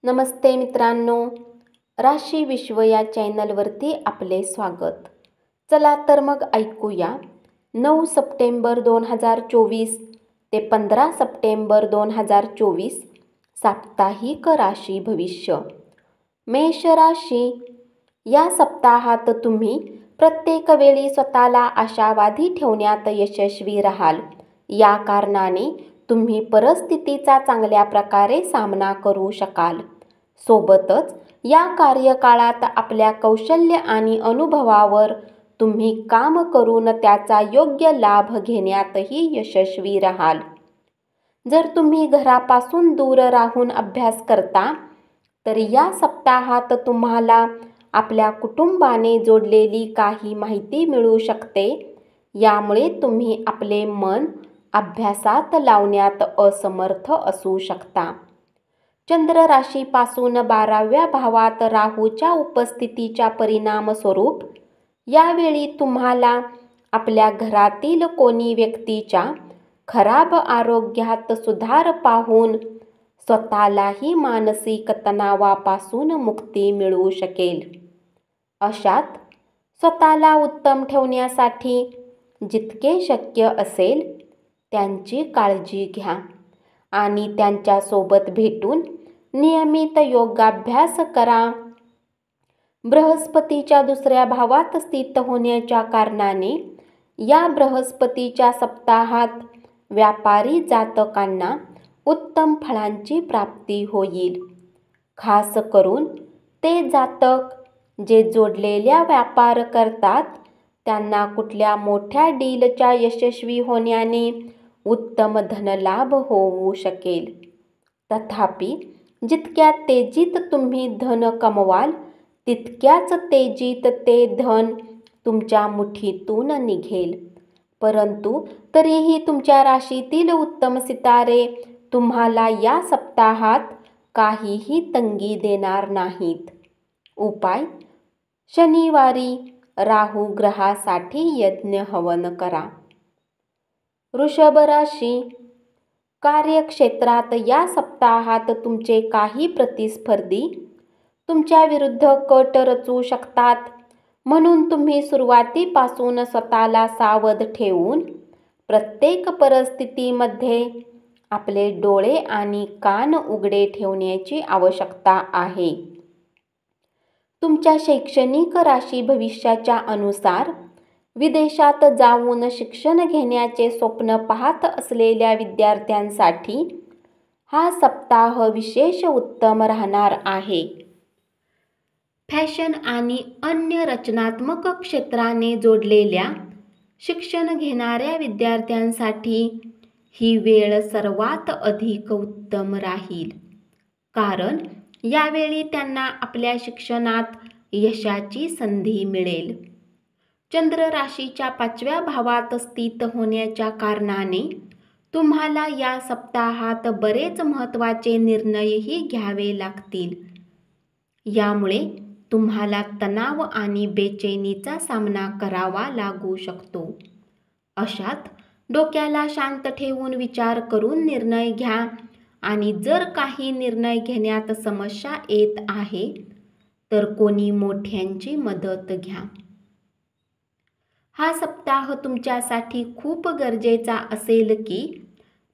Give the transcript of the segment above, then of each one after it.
नमस्ते मित्रांनो, राशी विश्व या चॅनलवरती आपले स्वागत. चला तर मग ऐकूया 9 सप्टेंबर 2024 ते 15 सप्टेंबर 2024 साप्ताहिक राशी भविष्य. मेष राशी, या सप्ताहात तुम्ही प्रत्येक वेळी स्वतःला आशावादी ठेवण्यात यशस्वी राहाल. या कारणाने तुम्ही परिस्थितीचा चांगल्या प्रकारे सामना करू शकाल. सोबतच या कार्यकाळात आपल्या कौशल्य आणि अनुभवावर तुम्ही काम करून त्याचा योग्य लाभ घेण्यातही यशस्वी राहाल. जर तुम्ही घरापासून दूर राहून अभ्यास करता तर या सप्ताहात तुम्हाला आपल्या कुटुंबाने जोडलेली काही माहिती मिळू शकते. यामुळे तुम्ही आपले मन अभ्यासात लावण्यात असमर्थ असू शकता. चंद्र राशीपासून 12व्या भावात राहूच्या उपस्थितीच्या परिणामस्वरूप यावेळी तुम्हाला आपल्या घरातील कोणी व्यक्तीच्या खराब आरोग्यात सुधार पाहून स्वतःलाही मानसिक तणावापासून मुक्ती मिळू शकेल. अशात स्वतःला उत्तम ठेवण्यासाठी जितके शक्य असेल त्यांची काळजी घ्या आणि त्यांच्यासोबत भेटून नियमित योगाभ्यास करा. बृहस्पतीच्या 2ऱ्या भावात स्थित होण्याच्या कारणाने या बृहस्पतीच्या सप्ताहात व्यापारी जातकांना उत्तम फळांची प्राप्ती होईल. खास करून ते जातक जे जोडलेल्या व्यापार करतात त्यांना कुठल्या मोठ्या डीलच्या यशस्वी होण्याने उत्तम धनलाभ होऊ शकेल. तथापि जितक्या तेजीत तुम्ही धन कमवाल तितक्याच तेजीत ते धन तुमच्या मुठीतून निघेल. परंतु तरीही तुमच्या राशीतील उत्तम सितारे तुम्हाला या सप्ताहात काहीही तंगी देणार नाहीत. उपाय: शनिवारी राहू ग्रहासाठी यज्ञ हवन करा. वृषभ राशी, कार्यक्षेत्रात या सप्ताहात तुमचे काही प्रतिस्पर्धी तुमच्या विरुद्ध कट रचू शकतात. म्हणून तुम्ही सुरुवातीपासून स्वतःला सावध ठेवून प्रत्येक परिस्थितीमध्ये आपले डोळे आणि कान उघडे ठेवण्याची आवश्यकता आहे. तुमच्या शैक्षणिक राशी भविष्याच्या अनुसार विदेशात जाऊन शिक्षण घेण्याचे स्वप्न पाहत असलेल्या विद्यार्थ्यांसाठी हा सप्ताह विशेष उत्तम राहणार आहे. फॅशन आणि अन्य रचनात्मक क्षेत्राने जोडलेल्या शिक्षण घेणाऱ्या विद्यार्थ्यांसाठी ही वेळ सर्वात अधिक उत्तम राहील. कारण यावेळी त्यांना आपल्या शिक्षणात यशाची संधी मिळेल. चंद्र राशीच्या 5व्या भावात स्थित होण्याच्या कारणाने तुम्हाला या सप्ताहात बरेच महत्त्वाचे निर्णयही घ्यावे लागतील. यामुळे तुम्हाला तणाव आणि बेचैनीचा सामना करावा लागू शकतो. अशात डोक्याला शांत ठेवून विचार करून निर्णय घ्या आणि जर काही निर्णय घेण्यात समस्या येत आहे तर कोणी मोठ्यांची मदत घ्या. हा सप्ताह तुमच्यासाठी खूप गरजेचा असेल की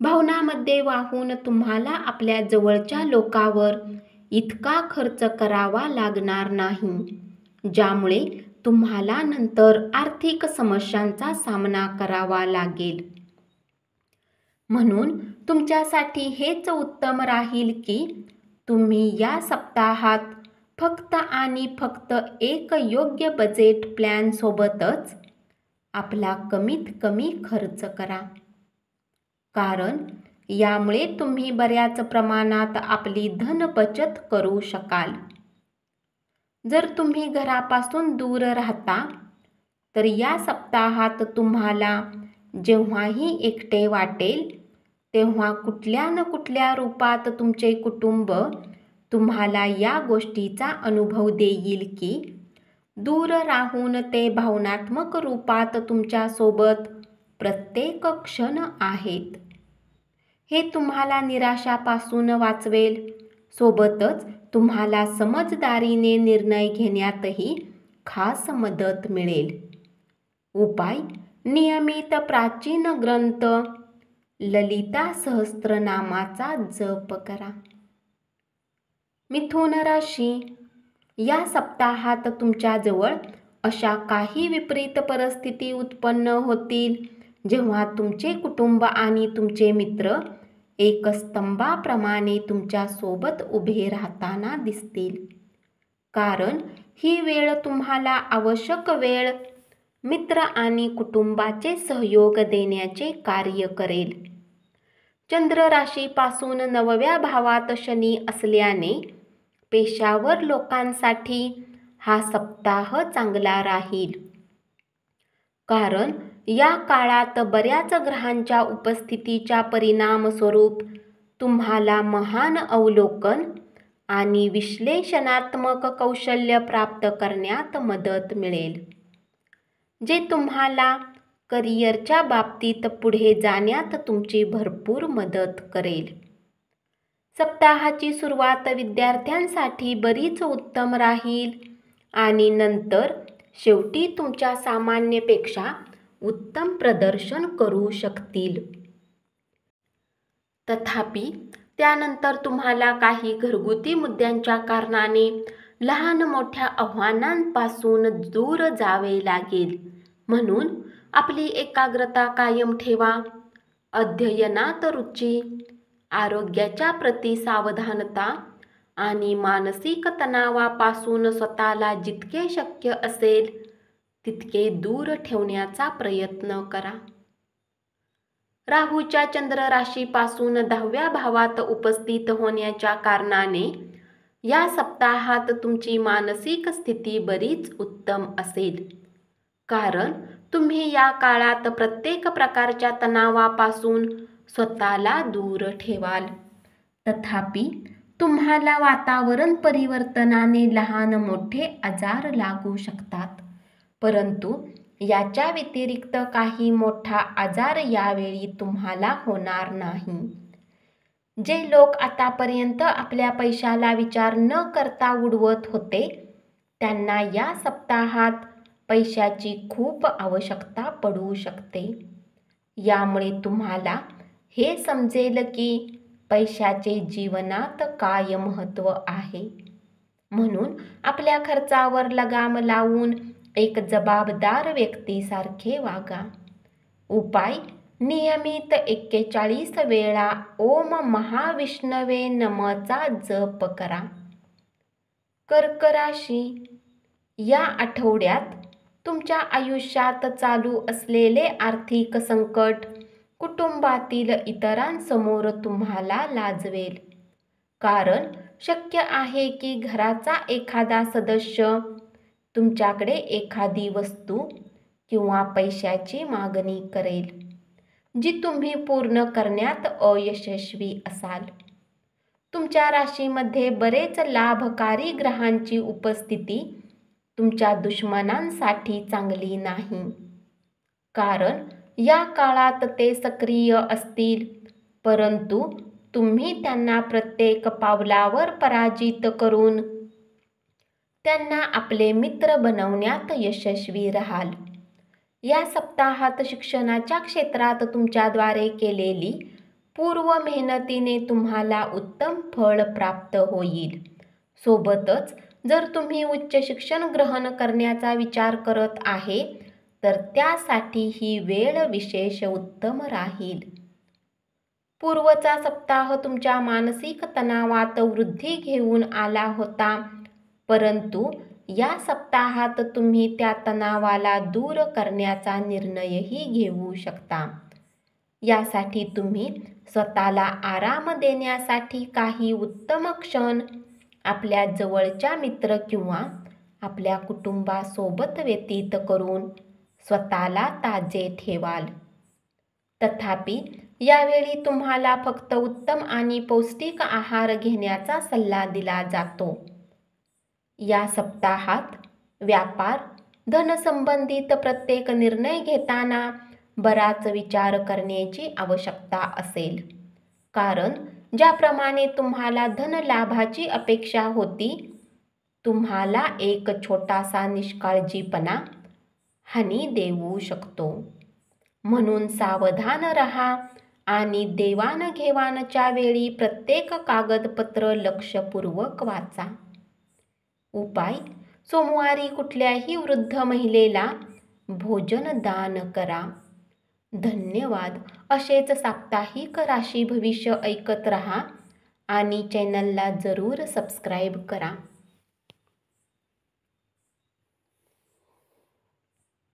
भावनांमध्ये वाहून तुम्हाला आपल्या जवळच्या लोकांवर इतका खर्च करावा लागणार नाही, ज्यामुळे तुम्हाला नंतर आर्थिक समस्यांचा सामना करावा लागेल. म्हणून तुमच्यासाठी हेच उत्तम राहील की तुम्ही या सप्ताहात फक्त आणि फक्त एक योग्य बजेट प्लॅन सोबतच आपला कमीत कमी खर्च करा. कारण यामुळे तुम्ही बऱ्याच प्रमाणात आपली धन बचत करू शकाल. जर तुम्ही घरापासून दूर राहता तर या सप्ताहात तुम्हाला जेव्हाही एकटे वाटेल तेव्हा कुठल्या न कुठल्या रूपात तुमचे कुटुंब तुम्हाला या गोष्टीचा अनुभव देईल की दूर राहून ते भावनात्मक रूपात तुमच्यासोबत प्रत्येक क्षण आहेत. हे तुम्हाला निराशापासून वाचवेल. सोबतच तुम्हाला समजदारीने निर्णय घेण्यातही खास मदत मिळेल. उपाय: नियमित प्राचीन ग्रंथ ललिता सहस्त्रनामाचा जप करा. मिथुन राशी, या सप्ताहात तुमच्याजवळ अशा काही विपरीत परिस्थिती उत्पन्न होतील जेव्हा तुमचे कुटुंब आणि तुमचे मित्र एक स्तंभाप्रमाणे तुमच्या सोबत उभे राहताना दिसतील. कारण ही वेळ तुम्हाला आवश्यक वेळ, मित्र आणि कुटुंबाचे सहयोग देण्याचे कार्य करेल. चंद्र राशीपासून 9व्या भावात शनी असल्याने पेशावर लोकांसाठी हा सप्ताह चांगला राहील. कारण या काळात बऱ्याच ग्रहांच्या उपस्थितीच्या परिणामस्वरूप तुम्हाला महान अवलोकन आणि विश्लेषणात्मक कौशल्य प्राप्त करण्यात मदत मिळेल, जे तुम्हाला करिअरच्या बाबतीत पुढे जाण्यात तुमची भरपूर मदत करेल. सप्ताहाची सुरुवात विद्यार्थ्यांसाठी बरीच उत्तम राहील आणि नंतर शेवटी तुमच्या सामान्यपेक्षा उत्तम प्रदर्शन करू शकतील. तथापि त्यानंतर तुम्हाला काही घरगुती मुद्द्यांच्या कारणाने लहान मोठ्या आव्हानांपासून दूर जावे लागेल. म्हणून आपली एकाग्रता कायम ठेवा, अध्ययनात रुची, आरोग्याच्या प्रती सावधानता आणि मानसिक तणावापासून स्वतःला जितके शक्य असेल तितके दूर ठेवण्याचा प्रयत्न करा. राहूच्या चंद्र राशीपासून 10व्या भावात उपस्थित होण्याच्या कारणाने या सप्ताहात तुमची मानसिक स्थिती बरीच उत्तम असेल. कारण तुम्ही या काळात प्रत्येक प्रकारच्या तणावापासून स्वतःला दूर ठेवाल. तथापि तुम्हाला वातावरण परिवर्तनाने लहान मोठे आजार लागू शकतात, परंतु याच्या व्यतिरिक्त काही मोठा आजार यावेळी तुम्हाला होणार नाही. जे लोक आतापर्यंत आपल्या पैशाला विचार न करता उडवत होते त्यांना या सप्ताहात पैशाची खूप आवश्यकता पडू शकते. यामुळे तुम्हाला हे समजेल की पैशाचे जीवनात काय महत्त्व आहे. म्हणून आपल्या खर्चावर लगाम लावून एक जबाबदार व्यक्तीसारखे वागा. उपाय: नियमित 41 वेळा ओम महाविष्णवे नम:चा जप करा. कर्क राशी, या आठवड्यात तुमच्या आयुष्यात चालू असलेले आर्थिक संकट कुटुंबातील इतरांसमोर तुम्हाला लाजवेल. कारण शक्य आहे की घराचा एखादा सदस्य तुमच्याकडे एखादी वस्तू किंवा पैशाची मागणी करेल, जी तुम्ही पूर्ण करण्यात अयशस्वी असाल. तुमच्या राशीमध्ये बरेच लाभकारी ग्रहांची उपस्थिती तुमच्या दुश्मनांसाठी चांगली नाही. कारण या काळात ते सक्रिय असतील, परंतु तुम्ही त्यांना प्रत्येक पावलावर पराजित करून त्यांना आपले मित्र बनवण्यात यशस्वी राहाल. या सप्ताहात शिक्षणाच्या क्षेत्रात तुमच्याद्वारे केलेली पूर्व मेहनतीने तुम्हाला उत्तम फळ प्राप्त होईल. सोबतच जर तुम्ही उच्च शिक्षण ग्रहण करण्याचा विचार करत आहे तर त्यासाठी ही वेळ विशेष उत्तम राहील. पूर्वचा सप्ताह तुमच्या मानसिक तणावात वृद्धी घेऊन आला होता, परंतु या सप्ताहात तुम्ही त्या तणावाला दूर करण्याचा निर्णयही घेऊ शकता. यासाठी तुम्ही स्वतःला आराम देण्यासाठी काही उत्तम क्षण आपल्या जवळच्या मित्र किंवा आपल्या कुटुंबासोबत व्यतीत करून स्वतःला ताजे ठेवाल. तथापि यावेळी तुम्हाला फक्त उत्तम आणि पौष्टिक आहार घेण्याचा सल्ला दिला जातो. या सप्ताहात व्यापार, धनसंबंधित प्रत्येक निर्णय घेताना बराच विचार करण्याची आवश्यकता असेल. कारण ज्याप्रमाणे तुम्हाला धनलाभाची अपेक्षा होती, तुम्हाला एक छोटासा निष्काळजीपणा हानी देऊ शकतो. म्हणून सावधान रहा आणि देवाणघेवाणच्या वेळी प्रत्येक कागदपत्र लक्षपूर्वक वाचा. उपाय: सोमवारी कुठल्याही वृद्ध महिलेला भोजन दान करा. धन्यवाद. असेच साप्ताहिक राशी भविष्य ऐकत रहा आणि चॅनलला जरूर सबस्क्राईब करा.